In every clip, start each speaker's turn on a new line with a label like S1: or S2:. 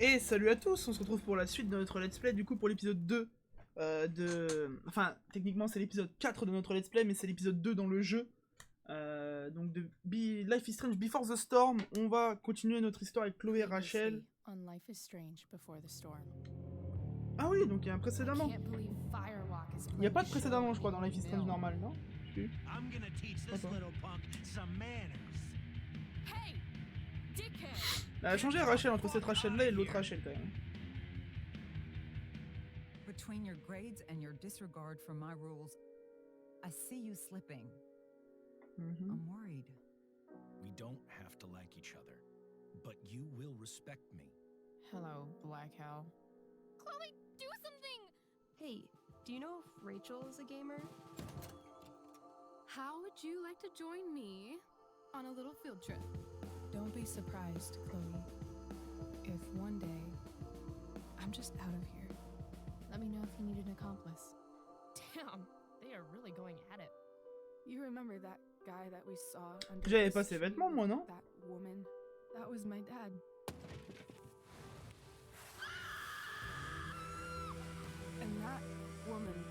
S1: Et salut à tous, on se retrouve pour la suite de notre let's play, du coup pour l'épisode 2 Enfin, techniquement c'est l'épisode 4 de notre let's play, mais c'est l'épisode 2 dans le jeu. Donc de Life is Strange Before the Storm, on va continuer notre histoire avec Chloé et Rachel. Ah oui, donc il y a un précédemment. Il n'y a pas de précédemment, je crois, dans Life is Strange normal, non? Si. Elle a changé Rachel entre cette Rachel-là et l'autre Rachel, quand même.
S2: Between your grades and your disregard for my rules, I see you slipping. I'm worried.
S3: We don't have to like each other, but you will respect me.
S4: Hello, Black Hell.
S5: Chloe, do something!
S6: Hey, do you know if Rachel is a gamer?
S5: How would you like to join me on a little field trip?
S4: Don't be surprised, Chloe, if one day I'm just out of here. Let me know if you need an accomplice.
S6: Damn, they are really going at it. You remember that guy that we saw under
S1: J'avais pas ses vêtements, moi, non?
S6: That woman, that was my dad. And that woman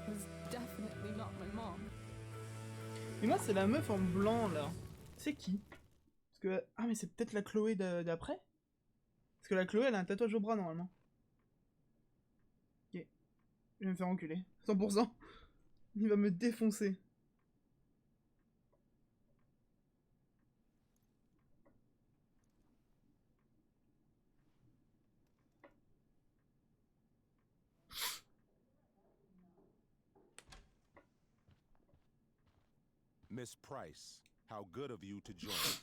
S6: was definitely not my mom.
S1: Et moi, c'est la meuf en blanc, là. C'est qui? Parce que... Ah, mais c'est peut-être la Chloé d'après? Parce que la Chloé, elle a un tatouage au bras, normalement. Ok. Je vais me faire enculer. 100%. Il va me défoncer.
S7: Miss Price, how good of you to join us.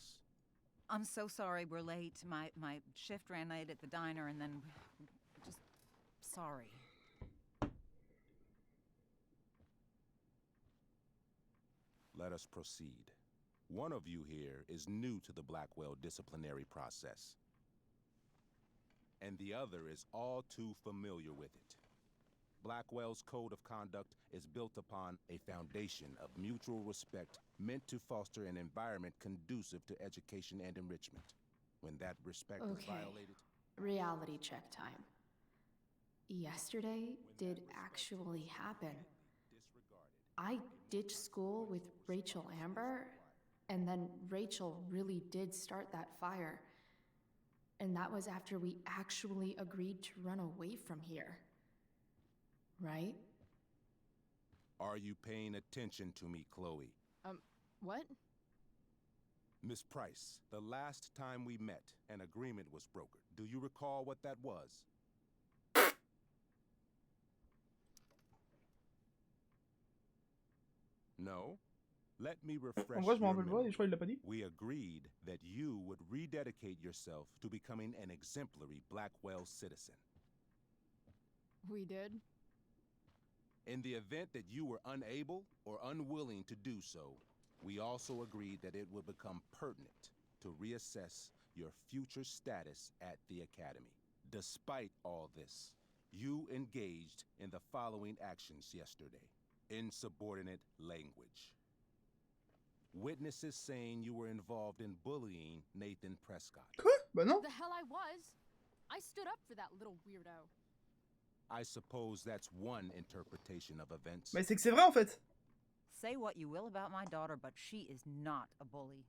S2: I'm so sorry we're late. My shift ran late at the diner and then just sorry.
S7: Let us proceed. One of you here is new to the Blackwell disciplinary process, and the other is all too familiar with it. Blackwell's code of conduct is built upon a foundation of mutual respect meant to foster an environment conducive to education and enrichment. When that respect is violated...
S8: Reality check time. Yesterday did actually happen. I ditched school with Rachel Amber, and then Rachel really did start that fire. And that was after we actually agreed to run away from here. Right?
S7: Are you paying attention to me, Chloe?
S4: What?
S7: Miss Price, the last time we met, an agreement was brokered. Do you recall what that was? No? Let me refresh
S1: En vrai, je m'en
S7: your
S1: rappelle pas,
S7: memory.
S1: et je crois qu'il l'a pas dit.
S7: We agreed that you would rededicate yourself to becoming an exemplary Blackwell citizen.
S4: We did?
S7: In the event that you were unable or unwilling to do so, we also agreed that it would become pertinent to reassess your future status at the Academy. Despite all this, you engaged in the following actions yesterday. Insubordinate language. Witnesses saying you were involved in bullying Nathan Prescott.
S1: Quoi? Bah non.
S5: The hell I was? I stood up for that little weirdo.
S7: I suppose that's one interpretation of events.
S1: Mais c'est que c'est vrai, en fait.
S2: Say what you will about my daughter, but she is not a bully.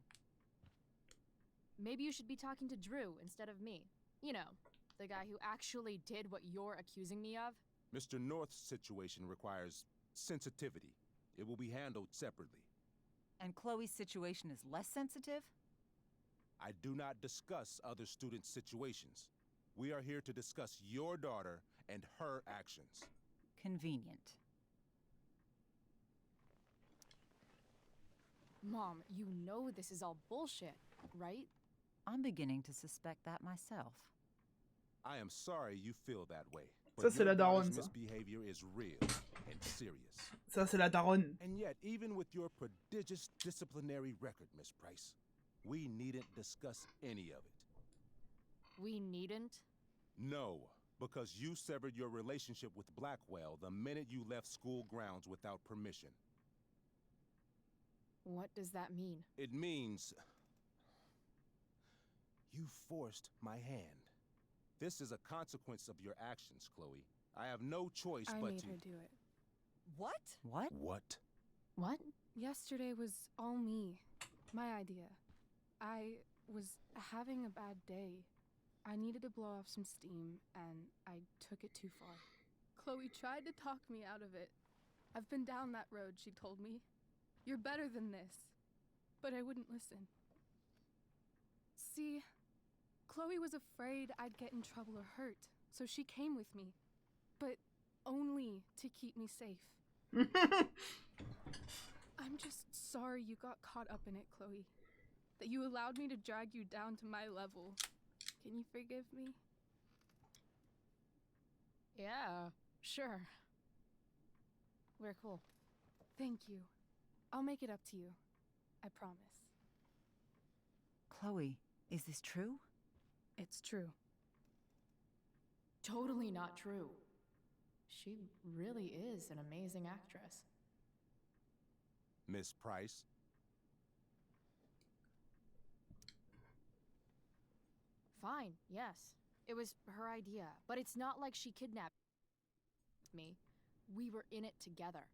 S5: Maybe you should be talking to Drew instead of me. You know, the guy who actually did what you're accusing me of.
S7: Mr. North's situation requires sensitivity. It will be handled separately.
S2: And Chloe's situation is less sensitive?
S7: I do not discuss other students' situations. We are here to discuss your daughter and her actions.
S2: Convenient.
S5: Mom, you know this is all bullshit, right?
S2: I'm beginning to suspect that myself.
S7: I am sorry you feel that way.
S1: Ça, c'est la daronne,
S7: daughter's
S1: ça.
S7: misbehavior is real and serious.
S1: Ça, c'est la daronne.
S7: And yet, even with your prodigious disciplinary record, Miss Price, we needn't discuss any of it.
S5: We needn't?
S7: No, because you severed your relationship with Blackwell the minute you left school grounds without permission.
S5: What does that mean?
S7: It means... you forced my hand. This is a consequence of your actions, Chloe. I have no choice
S6: I
S7: but
S6: made
S7: to...
S6: her do it.
S2: What? What?
S7: What?
S5: What?
S6: Yesterday was all me. My idea. I was having a bad day. I needed to blow off some steam, and I took it too far. Chloe tried to talk me out of it. I've been down that road, she told me. You're better than this. But I wouldn't listen. See, Chloe was afraid I'd get in trouble or hurt, so she came with me. But only to keep me safe. I'm just sorry you got caught up in it, Chloe. That you allowed me to drag you down to my level. Can you forgive me?
S5: Yeah, sure. We're cool.
S6: Thank you. I'll make it up to you. I promise.
S2: Chloe, is this true?
S6: It's true.
S5: Totally not true. She really is an amazing actress.
S7: Miss Price?
S5: Fine, yes. It was her idea, but it's not like she kidnapped me. We were in it together.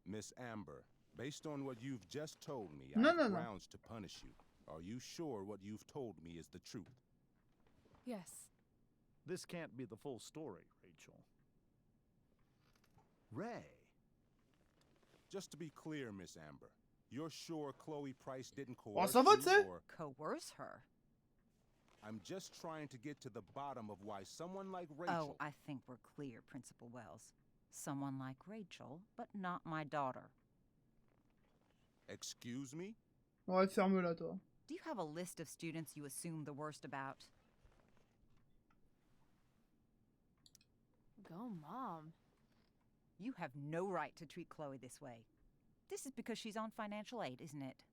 S7: Miss Amber, based on what you've just told me,
S1: No,
S7: I have
S1: no, no.
S7: grounds to punish you. Are you sure what you've told me is the truth?
S6: Yes.
S9: This can't be the full story, Rachel. Ray.
S7: Just to be clear, Miss Amber, you're sure Chloe Price didn't
S1: Oh,
S7: coerce
S1: ça va,
S7: you,
S1: tu sais?
S7: or...
S2: Coerce her?
S7: I'm just trying to get to the bottom of why someone like Rachel...
S2: Oh, I think we're clear, Principal Wells. Someone like Rachel, but not my daughter.
S7: Excuse me?
S1: Ouais, ferme-la, toi.
S2: Do you have a list of students you assume the worst about?
S5: Go, Mom.
S2: You have no right to treat Chloe this way. This is because she's on financial aid, isn't it?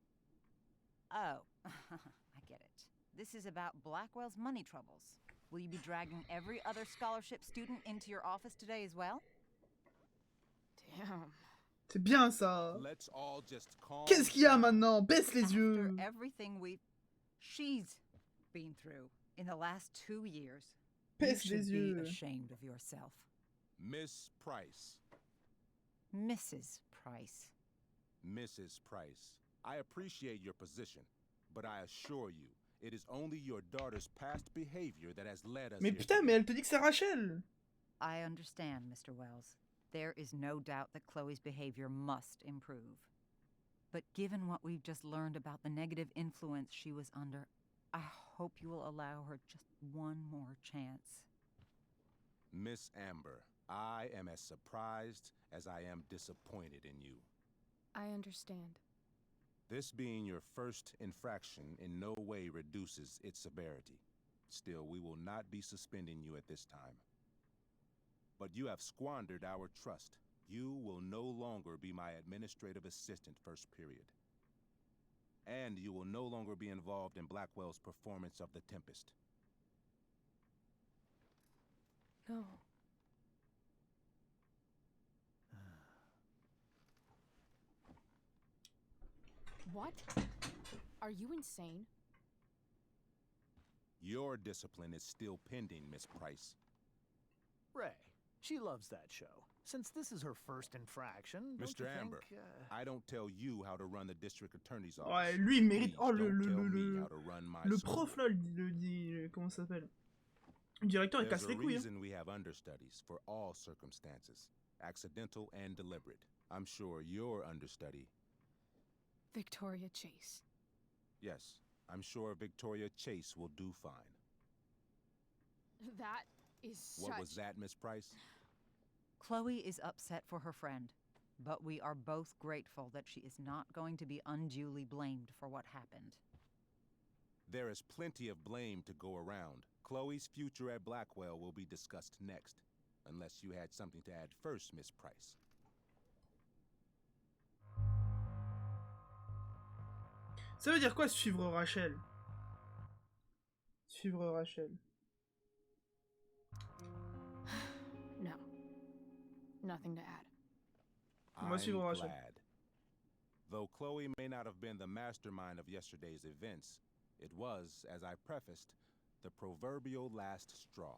S2: Oh, I get it. This is about Blackwell's money troubles. Will you be dragging every other scholarship student into your office today as well?
S5: Damn.
S1: C'est bien, ça.
S7: Let's all just calm
S1: Qu'est-ce qu'il y a
S7: down.
S1: maintenant? Baisse les
S2: After
S1: yeux.
S2: everything she's been through in the last 2 years,
S1: Baisse
S2: you
S1: les
S2: should be
S1: yeux.
S2: ashamed of yourself.
S7: Miss Price.
S2: Mrs. Price.
S7: Mrs. Price. I appreciate your position, but I assure you, it is only your daughter's past behavior that has led us
S1: Mais
S7: here
S1: putain, mais elle te dit que c'est Rachel.
S2: I understand, Mr. Wells. There is no doubt that Chloe's behavior must improve. But given what we've just learned about the negative influence she was under, I hope you will allow her just one more chance.
S7: Miss Amber, I am as surprised as I am disappointed in you.
S6: I understand.
S7: This being your first infraction in no way reduces its severity. Still, we will not be suspending you at this time. But you have squandered our trust. You will no longer be my administrative assistant first period. And you will no longer be involved in Blackwell's performance of The Tempest.
S6: No.
S5: What? Are you insane?
S7: Your discipline is still pending, Miss Price.
S9: Ray. She loves that show. Since this is her first infraction, don't
S7: Mr.
S9: you
S7: Amber,
S9: think,
S7: I don't tell you how to run the district attorney's office.
S1: Ouais, lui, il mérite.
S7: Please
S1: Oh,
S7: don't tell me how to run my
S1: le
S7: school.
S1: prof là, le dit. Comment ça s'appelle? Le directeur, il
S7: There's
S1: casse
S7: a
S1: les couilles. Hein.
S7: reason we have understudies for all circumstances, accidental and deliberate. I'm sure your understudy.
S6: Victoria Chase.
S7: Yes, I'm sure Victoria Chase will do fine.
S5: That is such...
S7: What was that, Miss Price?
S2: Chloe is upset for her friend, but we are both grateful that she is not going to be unduly blamed for what happened.
S7: There is plenty of blame to go around. Chloe's future at Blackwell will be discussed next, unless you had something to add first, Miss Price.
S1: Ça veut dire quoi suivre Rachel? Suivre Rachel.
S5: No. Nothing to add.
S1: On va
S7: I'm
S1: suivre Rachel.
S7: glad. Though Chloe may not have been the mastermind of yesterday's events, it was, as I prefaced, the proverbial last straw.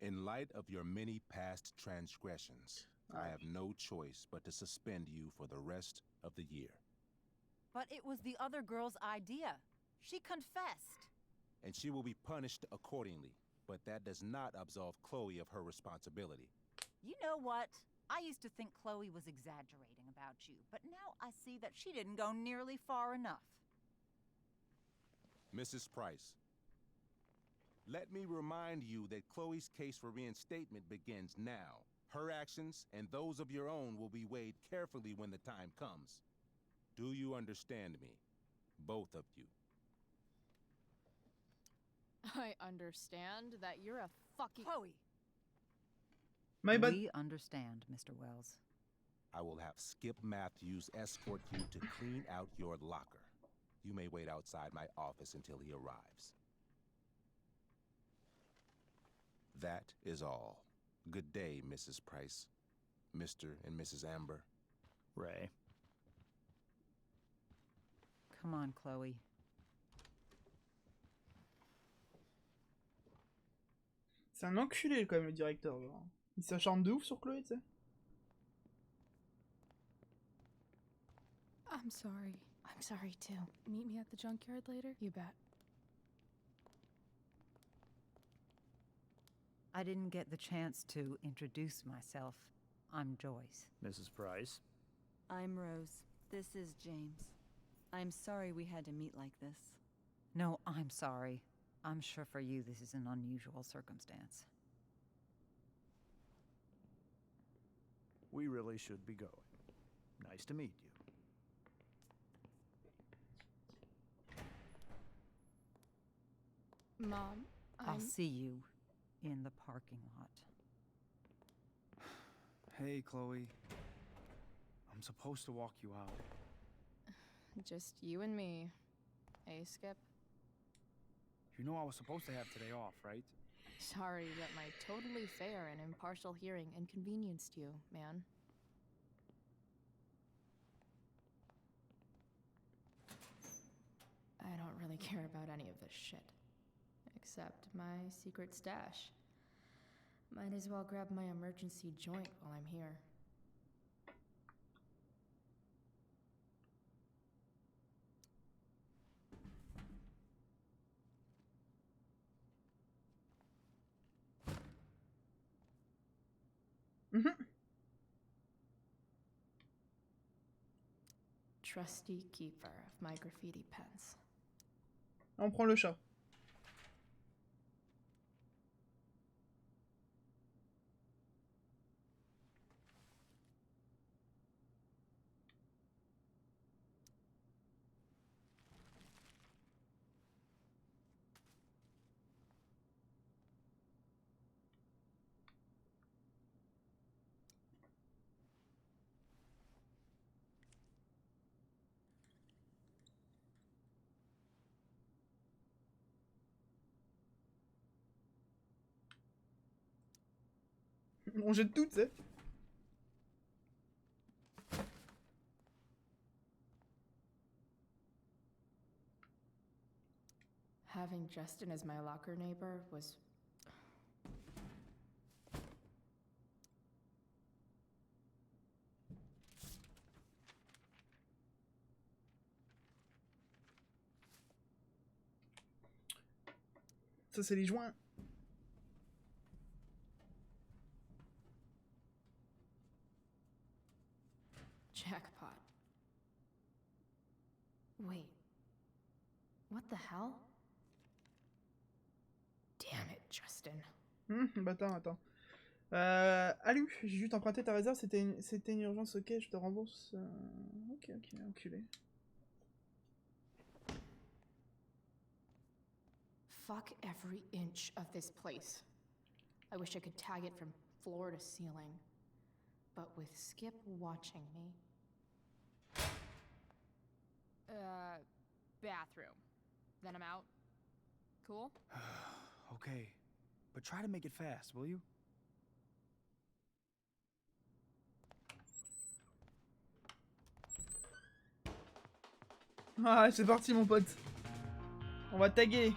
S7: In light of your many past transgressions, I have no choice but to suspend you for the rest of the year.
S2: But it was the other girl's idea. She confessed.
S7: And she will be punished accordingly, but that does not absolve Chloe of her responsibility.
S2: You know what? I used to think Chloe was exaggerating about you, but now I see that she didn't go nearly far enough.
S7: Mrs. Price, let me remind you that Chloe's case for reinstatement begins now. Her actions and those of your own will be weighed carefully when the time comes. Do you understand me? Both of you.
S5: I understand that you're a fucking.
S2: Chloe!
S1: My bad.
S2: We understand, Mr. Wells.
S7: I will have Skip Matthews escort you to clean out your locker. You may wait outside my office until he arrives. That is all. Good day, Mrs. Price. Mr. and Mrs. Amber.
S9: Ray.
S2: Come on, Chloe.
S1: C'est un enculé quand même le directeur, genre. Il s'acharne de ouf sur Chloé, tu sais.
S6: I'm sorry.
S8: I'm sorry too.
S6: Meet me at the junkyard later? You bet.
S2: I didn't get the chance to introduce myself. I'm Joyce.
S9: Mrs. Price.
S10: I'm Rose. This is James. I'm sorry we had to meet like this.
S2: No, I'm sorry. I'm sure for you this is an unusual circumstance.
S9: We really should be going. Nice to meet you.
S6: Mom,
S2: I'll see you in the parking lot.
S11: Hey, Chloe. I'm supposed to walk you out.
S5: Just you and me. Hey, Skip.
S11: You know I was supposed to have today off, right?
S5: Sorry that my totally fair and impartial hearing inconvenienced you, man. I don't really care about any of this shit. Except my secret stash. Might as well grab my emergency joint while I'm here. Trusty keeper of my graffiti pens.
S1: On prend le chat. On jette tout, tu sais.
S5: Having Justin as my locker neighbor was...
S1: Ça, c'est les joints.
S5: Jackpot. Wait. What the hell? Damn it, Justin.
S1: Bah attends. Allô, j'ai juste emprunté ta réserve, c'était une urgence, ok, je te rembourse. Ok, enculé.
S5: Fuck every inch of this place. I wish I could tag it from floor to ceiling. But with Skip watching me... bathroom. Then I'm out. Cool?
S11: Okay. But try to make it fast, will you?
S1: Ah, c'est parti, mon pote. On va taguer.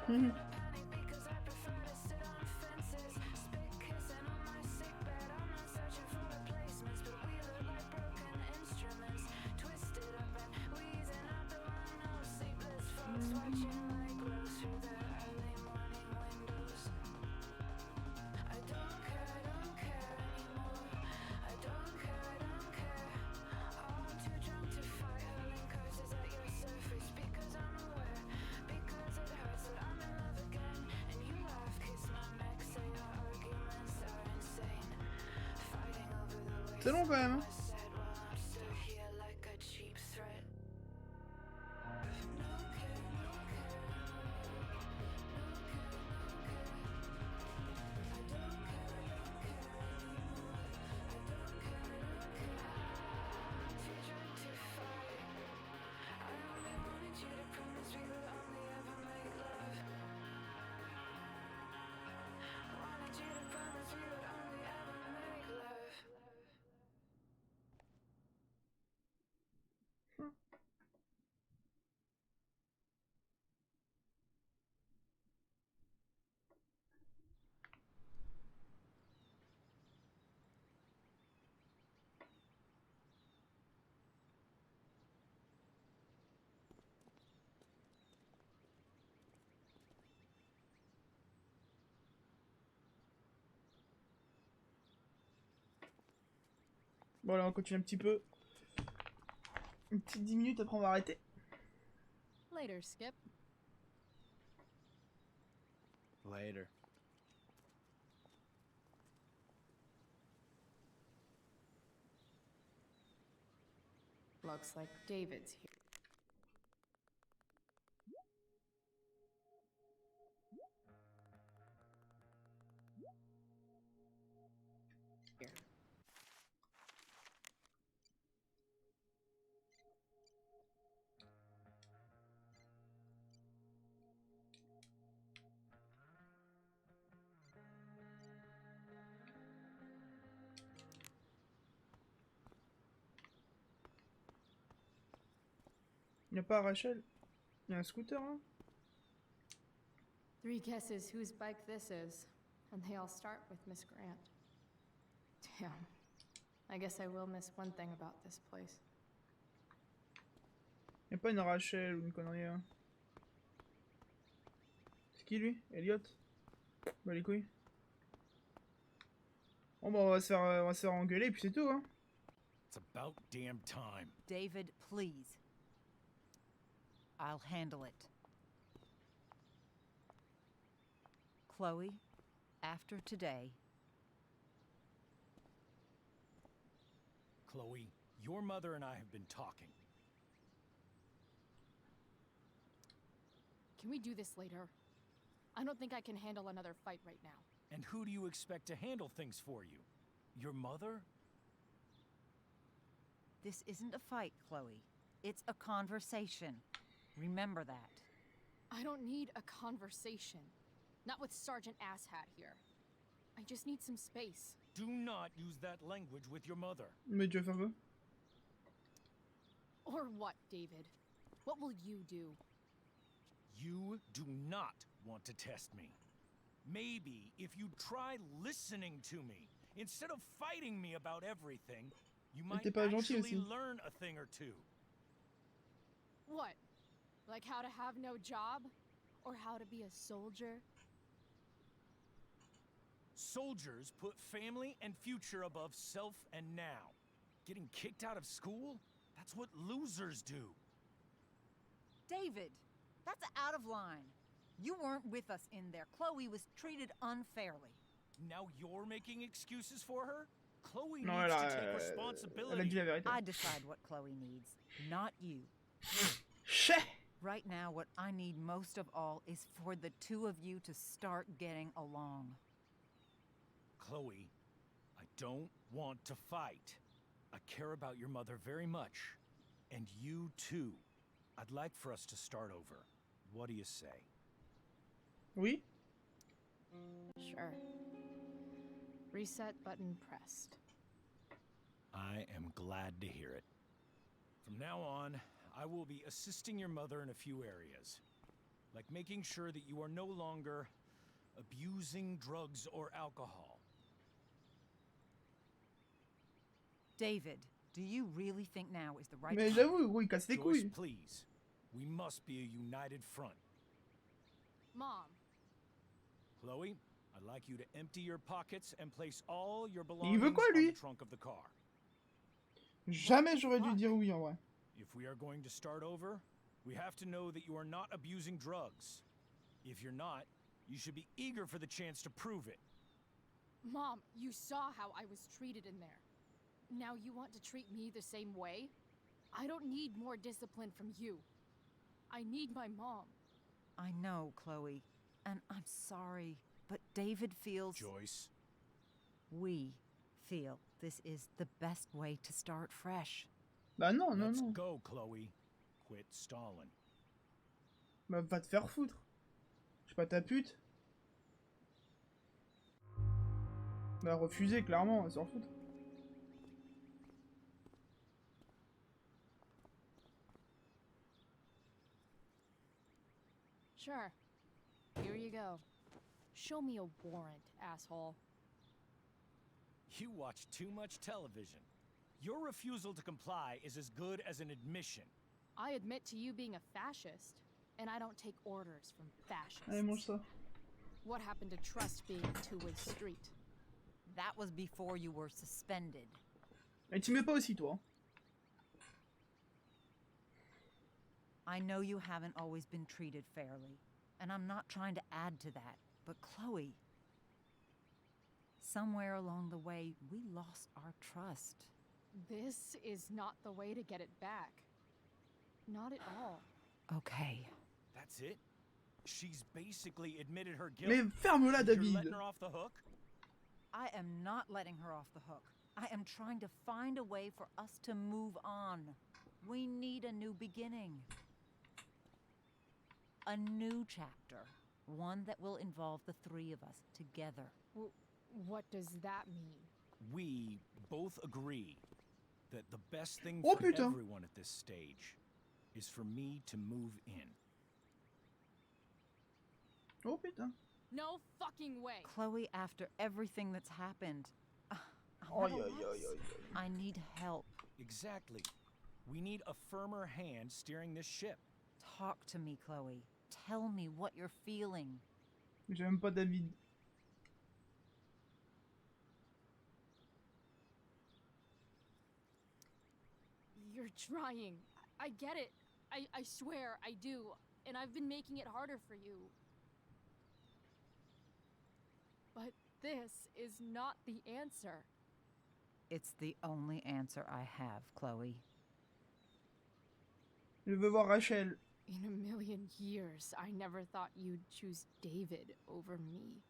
S1: Mhm. C'est long quand même. Hein. Bon, là, on continue un petit peu. Une petite 10 minutes, après on va arrêter.
S5: Later, Skip.
S11: Later.
S8: Looks like David's here.
S1: Y'a pas Rachel? Y'a un scooter là?
S8: 3 guesses whose bike this is, and they all start with Miss Grant. Damn. I guess I will miss one thing about this place.
S1: Y'a pas une Rachel ou une connerie hein? C'est qui lui? Elliot? Bah les couilles. Bon bah on va se faire engueuler et puis c'est tout hein.
S3: It's about damn time.
S2: David, please. I'll handle it. Chloe, after today...
S3: Chloe, your mother and I have been talking.
S5: Can we do this later? I don't think I can handle another fight right now.
S3: And who do you expect to handle things for you? Your mother?
S2: This isn't a fight, Chloe. It's a conversation. Remember that.
S5: I don't need a conversation. Not with Sergeant Asshat here. I just need some space.
S3: Do not use that language with your mother.
S1: Mais tu vas faire quoi?
S5: Or what, David? What will you do?
S3: You do not want to test me. Maybe if you try listening to me, instead of fighting me about everything, you might actually learn a thing or two.
S5: What? Like how to have no job? Or how to be a soldier?
S3: Soldiers put family and future above self and now. Getting kicked out of school? That's what losers do.
S2: David, that's out of line. You weren't with us in there. Chloe was treated unfairly.
S3: Now you're making excuses for her? Chloe
S1: Non,
S3: needs
S1: elle
S3: to take
S1: a
S3: responsibility.
S1: dit la vérité.
S2: I decide what Chloe needs, not you.
S1: Chais!
S2: Right now, what I need most of all is for the two of you to start getting along.
S3: Chloe, I don't want to fight. I care about your mother very much. And you too. I'd like for us to start over. What do you say?
S1: Oui?
S8: Sure. Reset button pressed.
S3: I am glad to hear it. From now on, I will be assisting your mother in a few areas. Like making sure that you are no longer abusing drugs or alcohol.
S2: David, do you really think now is the right
S1: Mais
S2: time?
S1: j'avoue, gros, il casse les
S3: Joyce,
S1: couilles.
S3: please. We must be a united front.
S5: Mom,
S3: Chloe, I'd like you to empty your pockets and place all your
S1: Il veut
S3: belongings
S1: quoi,
S3: on the
S1: lui?
S3: trunk of the car.
S1: Jamais j'aurais dû dire oui, en vrai.
S3: If we are going to start over, we have to know that you are not abusing drugs. If you're not, you should be eager for the chance to prove it.
S5: Mom, you saw how I was treated in there. Now you want to treat me the same way? I don't need more discipline from you. I need my mom.
S2: I know, Chloe, and I'm sorry, but David feels...
S3: Joyce.
S2: We feel this is the best way to start fresh.
S1: Bah non, non,
S3: Let's
S1: non.
S3: go, Chloe. Quit stalling.
S1: Bah va te faire foutre. Je suis pas ta pute. Bah refuser, clairement, elle s'en fout.
S5: Sure. Here you go. Show me a warrant, asshole.
S3: You watch too much television. Your refusal to comply is as good as an admission.
S5: I admit to you being a fascist, and I don't take orders from
S1: Allez, mange
S5: fascists.
S1: ça.
S5: What happened to trust being a two-way street?
S2: That was before you were suspended.
S1: Et tu mets pas aussi, toi.
S2: I know you haven't always been treated fairly, and I'm not trying to add to that, but Chloe, somewhere along the way, we lost our trust.
S5: This is not the way to get it back. Not at all.
S2: Okay.
S3: That's it? She's basically admitted her guilt.
S1: Mais ferme-la,
S3: And you're
S1: David.
S3: letting her off the hook?
S2: I am not letting her off the hook. I am trying to find a way for us to move on. We need a new beginning. A new chapter. One that will involve the three of us together.
S5: What does that mean?
S3: We both agree that the best thing
S1: Oh,
S3: for
S1: putain.
S3: everyone at this stage is for me to move in.
S1: Oh putain.
S5: No fucking way.
S2: Chloe, after everything that's happened, I'm
S1: Aïe,
S2: at a
S1: aïe,
S2: loss.
S1: aïe, aïe, aïe.
S2: I need help.
S3: Exactly. We need a firmer hand steering this ship.
S2: Talk to me, Chloe. Tell me what you're feeling.
S1: J'ai même pas David.
S5: You're trying. I get it. I swear, I do. And I've been making it harder for you. But this is not the answer.
S2: It's the only answer I have, Chloe.
S1: Je veux voir Rachel.
S5: In a million years, I never thought you'd choose David over me.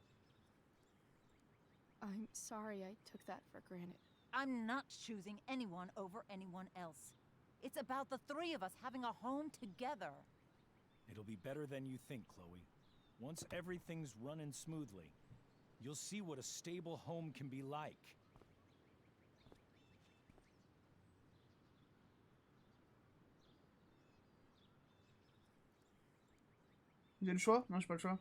S5: I'm sorry I took that for granted.
S2: I'm not choosing anyone over anyone else. It's about the three of us having a home together.
S3: It'll be better than you think, Chloe. Once everything's running smoothly, you'll see what a stable home can be like.
S1: J'ai le choix? Non, j'ai pas le choix.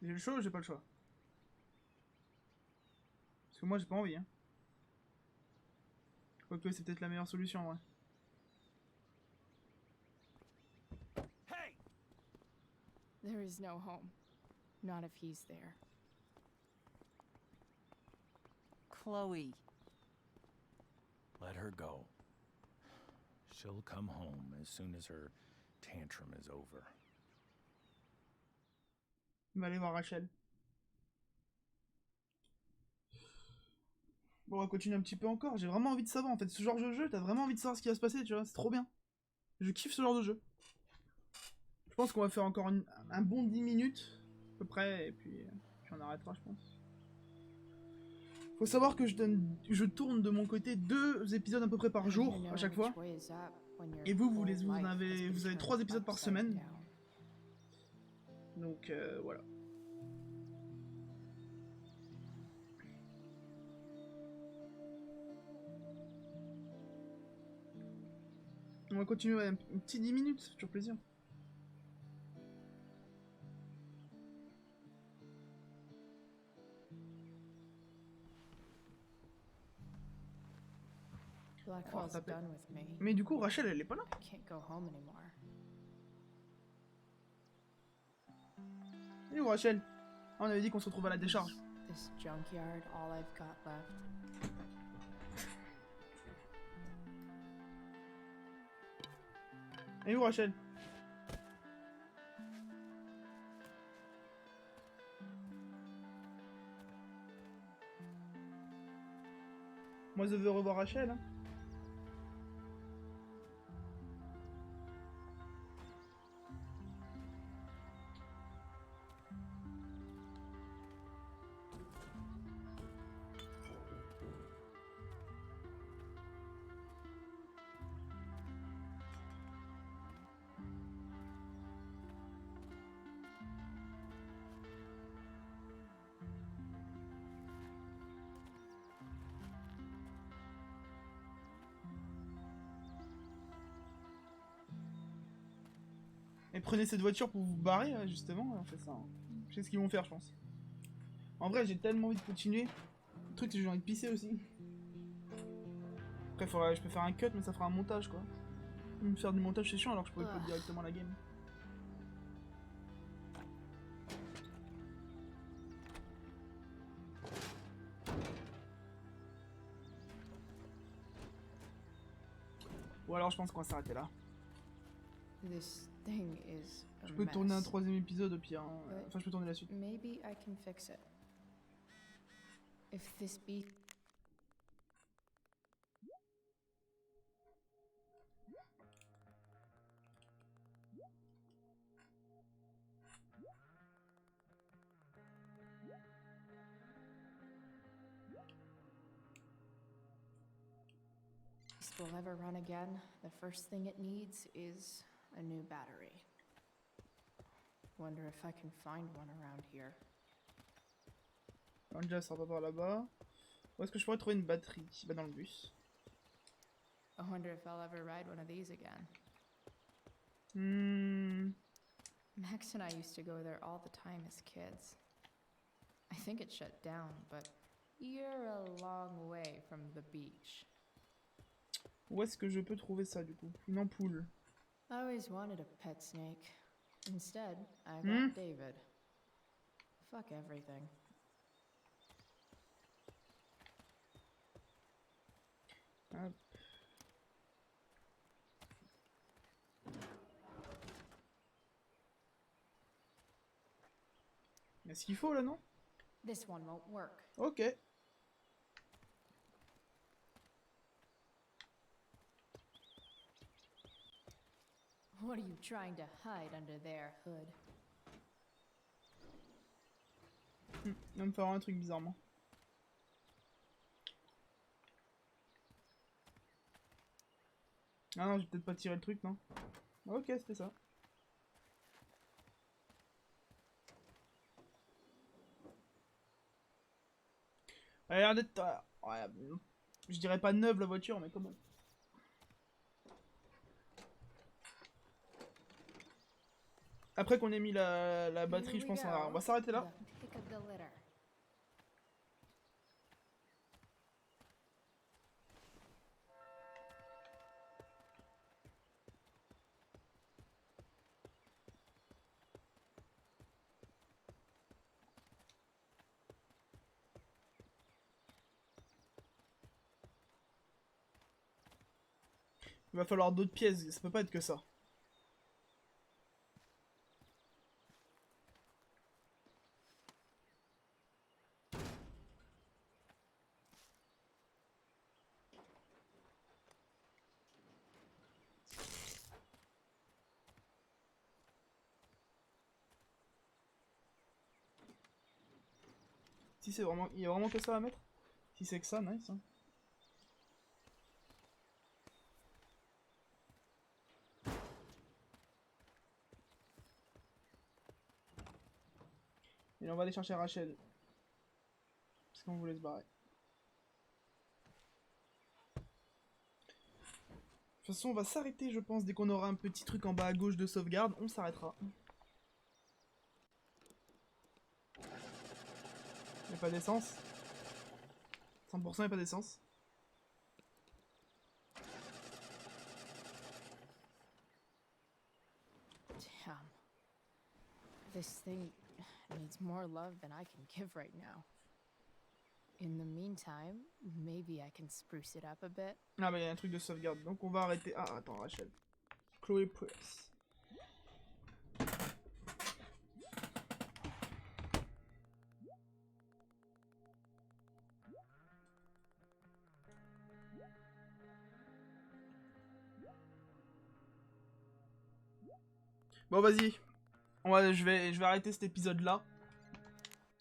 S1: J'ai le choix ou j'ai pas le choix? Parce que moi j'ai pas envie, hein. Quoique c'est peut-être la meilleure solution, ouais.
S3: Hey!
S5: There is no home. Not if he's there.
S2: Chloe.
S3: Let her go. She'll come home as soon as her tantrum is over.
S1: On va aller voir Rachel. Bon, on va continuer un petit peu encore. J'ai vraiment envie de savoir, en fait, ce genre de jeu, t'as vraiment envie de savoir ce qui va se passer, tu vois, c'est trop bien. Je kiffe ce genre de jeu. Je pense qu'on va faire encore un bon 10 minutes, à peu près, et puis on arrêtera, je pense. Faut savoir que je tourne de mon côté 2 épisodes à peu près par jour, à chaque fois. Et vous avez 3 épisodes par semaine. Donc, voilà. On va continuer ouais, un petit 10 minutes, c'est toujours plaisir.
S8: Blackwell's done with me.
S1: Mais du coup, Rachel, elle est pas là.
S8: I can't go home anymore.
S1: Et où Rachel? On avait dit qu'on se retrouve à la décharge.
S8: This junkyard, all I've got left.
S1: Et où Rachel? Moi je veux revoir Rachel. Hein. Et prenez cette voiture pour vous barrer, justement, on fait ça. Hein. Je sais ce qu'ils vont faire, je pense. En vrai, j'ai tellement envie de continuer. Le truc, c'est que j'ai envie de pisser aussi. Après, je peux faire un cut, mais ça fera un montage, quoi. Me faire du montage, c'est chiant, alors que je pourrais upload directement la game. Ou alors, je pense qu'on va s'arrêter là.
S8: This thing is a
S1: Je peux tourner un
S8: mess.
S1: 3ème épisode au pire. Hein. Enfin, je peux tourner la suite.
S8: Maybe I can fix it. If this be this will ever run again, the first thing it needs is a new battery. Wonder if I can find one around here.
S1: Déjà, ça va par là-bas. Où est-ce que je pourrais trouver une batterie? Bah, dans le bus.
S8: I wonder if I'll ever ride one of these again. Max and I used to go there all the time as kids. I think it shut down, but you're a long way from the beach.
S1: Où est-ce que je peux trouver ça, du coup? Une ampoule.
S8: I always wanted a pet snake. Instead, I got David. Fuck everything.
S1: Hop. Il y a ce qu'il faut là, non?
S8: This one won't work.
S1: Ok.
S8: What are you trying to hide under there, Hood?
S1: Il va me faire un truc bizarrement. Ah non, j'ai peut-être pas tiré le truc, non? Ok, c'était ça. Elle a l'air d'être... ouais, je dirais pas neuve la voiture, mais quand même. Après qu'on ait mis la batterie, je pense on va s'arrêter là.
S8: Pick up the litter.
S1: Il va falloir d'autres pièces, ça peut pas être que ça. Si c'est vraiment... Il y a vraiment que ça à mettre? Si c'est que ça, nice. Hein. Et là, on va aller chercher Rachel. Parce qu'on voulait se barrer. toute façon, on va s'arrêter, je pense, dès qu'on aura un petit truc en bas à gauche de sauvegarde, on s'arrêtera. Y'a pas d'essence. 100% y'a pas d'essence.
S5: Damn. This thing needs more love than I can give right now. In the meantime, maybe I can spruce it up a bit.
S1: Ah bah y'a un truc de sauvegarde, donc on va arrêter. Ah attends Rachel. Chloé Press. Bon vas-y. Je vais arrêter cet épisode là.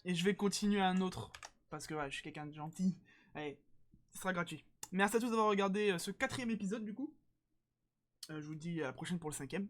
S1: Et je vais continuer un autre. Parce que ouais, je suis quelqu'un de gentil. Allez, ce sera gratuit. Merci à tous d'avoir regardé ce 4e épisode du coup. Je vous dis à la prochaine pour le 5e.